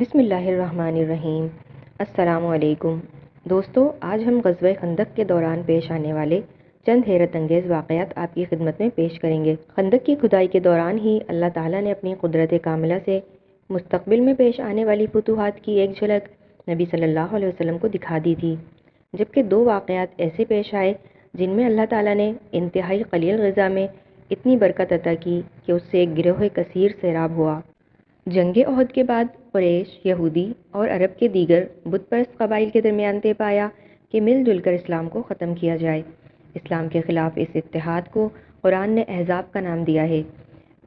بسم اللہ الرحمن الرحیم۔ السلام علیکم دوستو، آج ہم غزوہ خندق کے دوران پیش آنے والے چند حیرت انگیز واقعات آپ کی خدمت میں پیش کریں گے۔ خندق کی کھدائی کے دوران ہی اللہ تعالیٰ نے اپنی قدرت کاملہ سے مستقبل میں پیش آنے والی فتوحات کی ایک جھلک نبی صلی اللہ علیہ وسلم کو دکھا دی تھی، جبکہ دو واقعات ایسے پیش آئے جن میں اللہ تعالیٰ نے انتہائی قلیل غذا میں اتنی برکت عطا کی کہ اس سے ایک گروہ کثیر سیراب ہوا۔ جنگ احد کے بعد قریش، یہودی اور عرب کے دیگر بت پرست قبائل کے درمیان طے پایا کہ مل جل کر اسلام کو ختم کیا جائے۔ اسلام کے خلاف اس اتحاد کو قرآن نے احزاب کا نام دیا ہے۔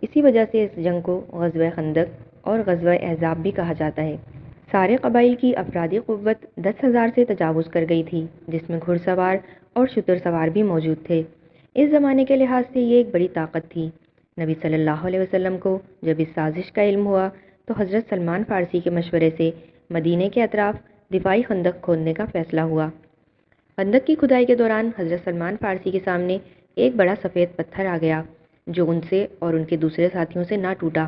اسی وجہ سے اس جنگ کو غزوہ خندق اور غزوہ احزاب بھی کہا جاتا ہے۔ سارے قبائل کی افرادی قوت 10,000 سے تجاوز کر گئی تھی، جس میں گھڑ سوار اور شتر سوار بھی موجود تھے۔ اس زمانے کے لحاظ سے یہ ایک بڑی طاقت تھی۔ نبی صلی اللہ علیہ وسلم کو جب اس سازش کا علم ہوا تو حضرت سلمان فارسی کے مشورے سے مدینے کے اطراف دفاعی خندق کھودنے کا فیصلہ ہوا۔ خندق کی کھدائی کے دوران حضرت سلمان فارسی کے سامنے ایک بڑا سفید پتھر آ گیا جو ان سے اور ان کے دوسرے ساتھیوں سے نہ ٹوٹا۔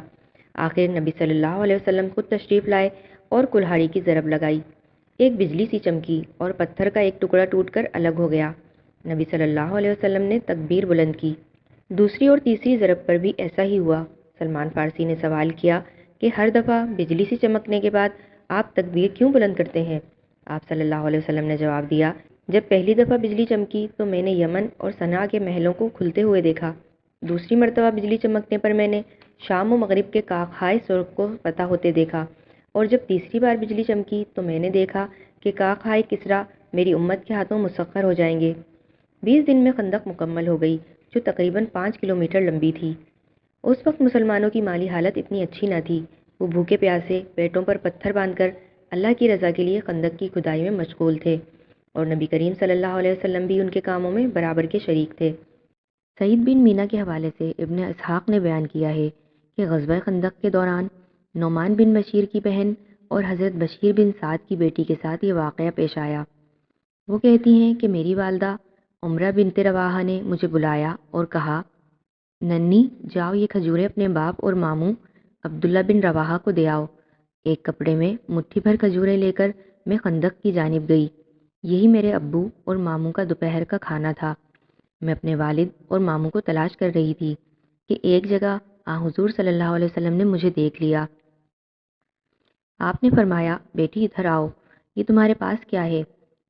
آخر نبی صلی اللہ علیہ وسلم خود تشریف لائے اور کلہاڑی کی ضرب لگائی۔ ایک بجلی سی چمکی اور پتھر کا ایک ٹکڑا ٹوٹ کر الگ ہو گیا۔ نبی صلی اللہ علیہ وسلم نے تکبیر بلند کی۔ دوسری اور تیسری ضرب پر بھی ایسا ہی ہوا۔ سلمان فارسی نے سوال کیا کہ ہر دفعہ بجلی سے چمکنے کے بعد آپ تکبیر کیوں بلند کرتے ہیں؟ آپ صلی اللہ علیہ وسلم نے جواب دیا، جب پہلی دفعہ بجلی چمکی تو میں نے یمن اور صنعاء کے محلوں کو کھلتے ہوئے دیکھا۔ دوسری مرتبہ بجلی چمکنے پر میں نے شام و مغرب کے کاخائے سرخ کو فتح ہوتے دیکھا، اور جب تیسری بار بجلی چمکی تو میں نے دیکھا کہ کاخائے کسریٰ میری امت کے ہاتھوں مسخر ہو جائیں گے۔ 20 دن میں خندق مکمل ہو گئی، جو تقریباً 5 کلومیٹر لمبی تھی۔ اس وقت مسلمانوں کی مالی حالت اتنی اچھی نہ تھی۔ وہ بھوکے پیاسے پیٹوں پر پتھر باندھ کر اللہ کی رضا کے لیے خندق کی کھدائی میں مشغول تھے، اور نبی کریم صلی اللہ علیہ وسلم بھی ان کے کاموں میں برابر کے شریک تھے۔ سعید بن مینا کے حوالے سے ابن اسحاق نے بیان کیا ہے کہ غزوہ خندق کے دوران نعمان بن بشیر کی بہن اور حضرت بشیر بن سعد کی بیٹی کے ساتھ یہ واقعہ پیش آیا۔ وہ کہتی ہیں کہ میری والدہ عمرہ بنت رواحہ نے مجھے بلایا اور کہا، ننی جاؤ یہ کھجوریں اپنے باپ اور ماموں عبداللہ بن رواحہ کو دے آؤ۔ ایک کپڑے میں مٹھی بھر کھجوریں لے کر میں خندق کی جانب گئی۔ یہی میرے ابو اور ماموں کا دوپہر کا کھانا تھا۔ میں اپنے والد اور ماموں کو تلاش کر رہی تھی کہ ایک جگہ حضور صلی اللہ علیہ وسلم نے مجھے دیکھ لیا۔ آپ نے فرمایا، بیٹی ادھر آؤ، یہ تمہارے پاس کیا ہے؟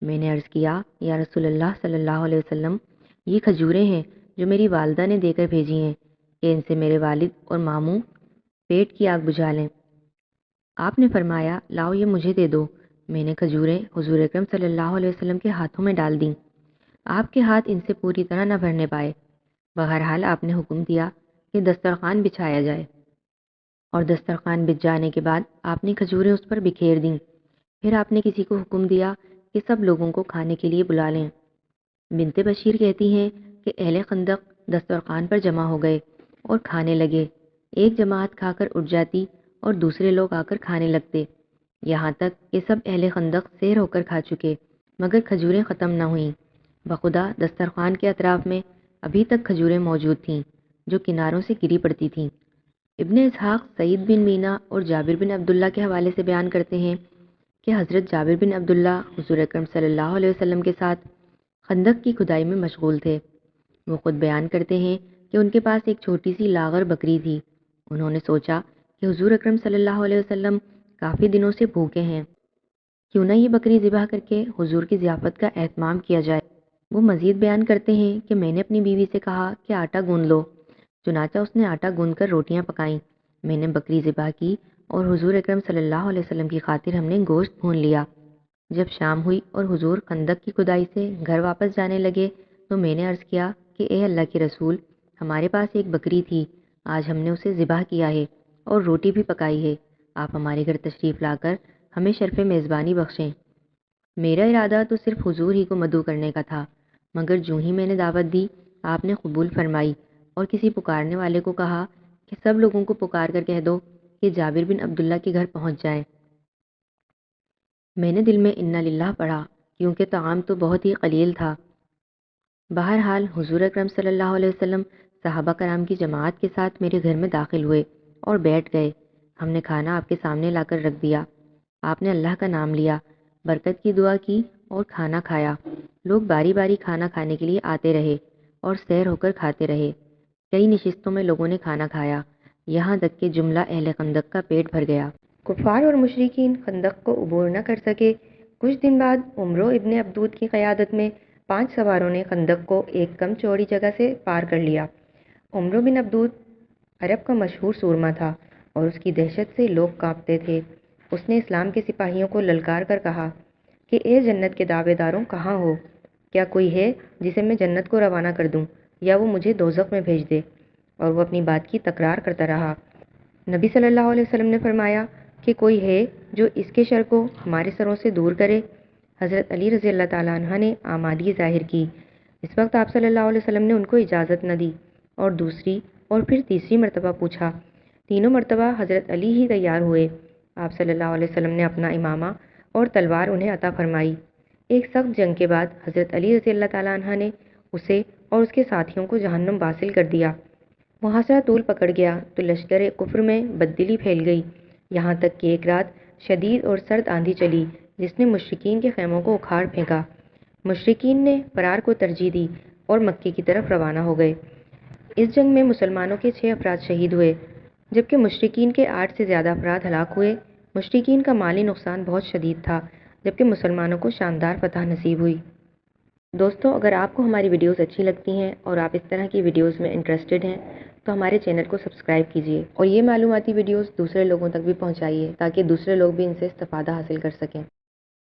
میں نے عرض کیا، یا رسول اللہ صلی اللہ علیہ وسلم، یہ کھجوریں ہیں جو میری والدہ نے دے کر بھیجی ہیں کہ ان سے میرے والد اور ماموں پیٹ کی آگ بجھا لیں۔ آپ نے فرمایا، لاؤ یہ مجھے دے دو۔ میں نے کھجوریں حضور اکرم صلی اللہ علیہ وسلم کے ہاتھوں میں ڈال دیں۔ آپ کے ہاتھ ان سے پوری طرح نہ بھرنے پائے۔ بہرحال آپ نے حکم دیا کہ دسترخوان بچھایا جائے، اور دسترخوان بچھ جانے کے بعد آپ نے کھجوریں اس پر بکھیر دیں۔ پھر آپ نے کسی کو حکم دیا کہ سب لوگوں کو کھانے کے لیے بلا لیں۔ بنت بشیر کہتی ہیں کہ اہل خندق دسترخوان پر جمع ہو گئے اور کھانے لگے۔ ایک جماعت کھا کر اٹھ جاتی اور دوسرے لوگ آ کر کھانے لگتے، یہاں تک کہ سب اہل خندق سیر ہو کر کھا چکے، مگر کھجوریں ختم نہ ہوئیں۔ بخدا دسترخوان کے اطراف میں ابھی تک کھجوریں موجود تھیں جو کناروں سے گری پڑتی تھیں۔ ابن اسحاق سعید بن مینا اور جابر بن عبداللہ کے حوالے سے بیان کرتے ہیں کہ حضرت جابر بن عبداللہ حضور اکرم صلی اللہ علیہ وسلم کے ساتھ خندق کی کھدائی میں مشغول تھے۔ وہ خود بیان کرتے ہیں کہ ان کے پاس ایک چھوٹی سی لاغر بکری تھی۔ انہوں نے سوچا کہ حضور اکرم صلی اللہ علیہ وسلم کافی دنوں سے بھوکے ہیں، کیوں نہ یہ بکری ذبح کر کے حضور کی ضیافت کا اہتمام کیا جائے۔ وہ مزید بیان کرتے ہیں کہ میں نے اپنی بیوی سے کہا کہ آٹا گوندھ لو، چنانچہ اس نے آٹا گوندھ کر روٹیاں پکائیں۔ میں نے بکری ذبح کی اور حضور اکرم صلی اللہ علیہ وسلم کی خاطر ہم نے گوشت بھون لیا۔ جب شام ہوئی اور حضور خندق کی کھدائی سے گھر واپس جانے لگے تو میں نے عرض کیا کہ اے اللہ کے رسول، ہمارے پاس ایک بکری تھی، آج ہم نے اسے ذبح کیا ہے اور روٹی بھی پکائی ہے، آپ ہمارے گھر تشریف لا کر ہمیں شرف میزبانی بخشیں۔ میرا ارادہ تو صرف حضور ہی کو مدعو کرنے کا تھا، مگر جو ہی میں نے دعوت دی آپ نے قبول فرمائی اور کسی پکارنے والے کو کہا کہ سب لوگوں کو پکار کر کہہ دو کہ جابر بن عبداللہ کے گھر پہنچ جائیں۔ میں نے دل میں انا للہ پڑھا، کیونکہ طعام تو بہت ہی قلیل تھا۔ بہرحال حضور اکرم صلی اللہ علیہ وسلم صحابہ کرام کی جماعت کے ساتھ میرے گھر میں داخل ہوئے اور بیٹھ گئے۔ ہم نے کھانا آپ کے سامنے لا کر رکھ دیا۔ آپ نے اللہ کا نام لیا، برکت کی دعا کی اور کھانا کھایا۔ لوگ باری باری کھانا کھانے کے لیے آتے رہے اور سیر ہو کر کھاتے رہے۔ کئی نشستوں میں لوگوں نے کھانا کھایا، یہاں تک کہ جملہ اہل خندق کا پیٹ بھر گیا۔ کفار اور مشرکین خندق کو عبور نہ کر سکے۔ کچھ دن بعد عمرو ابن عبدود کی قیادت میں 5 سواروں نے خندق کو ایک کم چوڑی جگہ سے پار کر لیا۔ عمرو بن عبدود عرب کا مشہور سورما تھا اور اس کی دہشت سے لوگ کانپتے تھے۔ اس نے اسلام کے سپاہیوں کو للکار کر کہا کہ اے جنت کے دعوے داروں، کہاں ہو؟ کیا کوئی ہے جسے میں جنت کو روانہ کر دوں یا وہ مجھے دوزخ میں بھیج دے؟ اور وہ اپنی بات کی تکرار کرتا رہا۔ نبی صلی اللہ علیہ وسلم نے فرمایا کہ کوئی ہے جو اس کے شر کو ہمارے سروں سے دور کرے؟ حضرت علی رضی اللہ تعالیٰ عنہ نے آمادگی ظاہر کی۔ اس وقت آپ صلی اللہ علیہ وسلم نے ان کو اجازت نہ دی اور دوسری اور پھر تیسری مرتبہ پوچھا۔ تینوں مرتبہ حضرت علی ہی تیار ہوئے۔ آپ صلی اللہ علیہ وسلم نے اپنا امامہ اور تلوار انہیں عطا فرمائی۔ ایک سخت جنگ کے بعد حضرت علی رضی اللہ تعالیٰ عنہ نے اسے اور اس کے ساتھیوں کو جہنم واصل کر دیا۔ محاصرہ طول پکڑ گیا تو لشکر کفر میں بددلی پھیل گئی، یہاں تک کہ ایک رات شدید اور سرد آندھی چلی جس نے مشرکین کے خیموں کو اکھاڑ پھینکا۔ مشرکین نے فرار کو ترجیح دی اور مکے کی طرف روانہ ہو گئے۔ اس جنگ میں مسلمانوں کے 6 افراد شہید ہوئے جبکہ مشرکین کے 8 سے زیادہ افراد ہلاک ہوئے۔ مشرکین کا مالی نقصان بہت شدید تھا جبکہ مسلمانوں کو شاندار فتح نصیب ہوئی۔ دوستو، اگر آپ کو ہماری ویڈیوز اچھی لگتی ہیں اور آپ اس طرح کی ویڈیوز میں انٹرسٹڈ ہیں تو ہمارے چینل کو سبسکرائب کیجیے اور یہ معلوماتی ویڈیوز دوسرے لوگوں تک بھی پہنچائیے تاکہ دوسرے لوگ بھی ان سے استفادہ حاصل کر سکیں۔